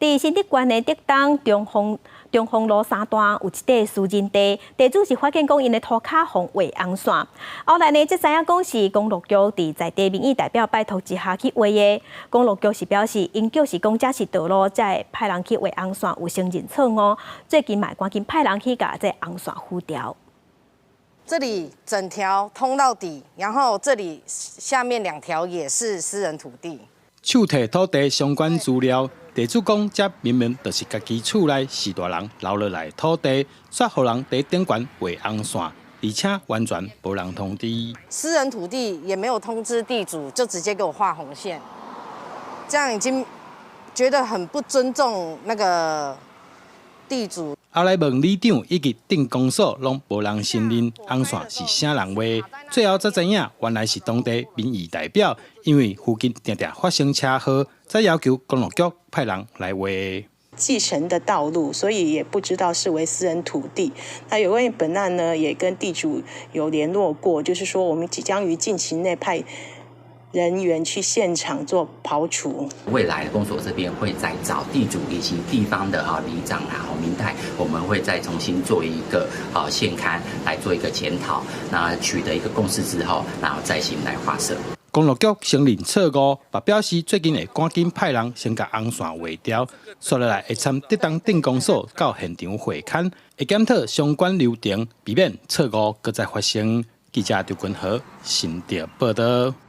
伫新竹县的竹东中丰路3段有一块私人地，地主是发现讲因的涂骹红画红线，后来呢，才知影讲是公路局伫在地民意代表拜托之下去画的。公路局是表示，因就是讲这是道路，才会派人去画红线，有承认错误。最近嘛，赶紧派人去把这红线糊掉。这里整条通到底，然后这里下面2条也是私人土地。手提土地相关资料，地主讲这明明就是家己厝内4大人留落来的土地，却予人在顶悬画红线，而且完全无人通知。私人土地也没有通知地主，就直接给我画红线，这样已经觉得很不尊重那个地主。后来问里长以及镇公所，拢无人承认红线是啥人画，最后才知影原来是当地民意代表，因为附近常常发生车祸，才要求公路局派人来画。继承的道路，所以也不知道是为私人土地。那有关于本案呢，也跟地主有联络过，就是说我们即将于近期内派人员去现场做刨除。未来公所这边会再找地主以及地方的里长民代，我们会再重新做一个现勘来做一个检讨，那取得一个共识之后，然后再行来划设。公路局承认错误，也表示最近会赶紧派人先把红线画掉，接下来会参竹东镇公所到现场会勘，会检讨相关流程，避免错误再发生。记者刘君和新竹报道。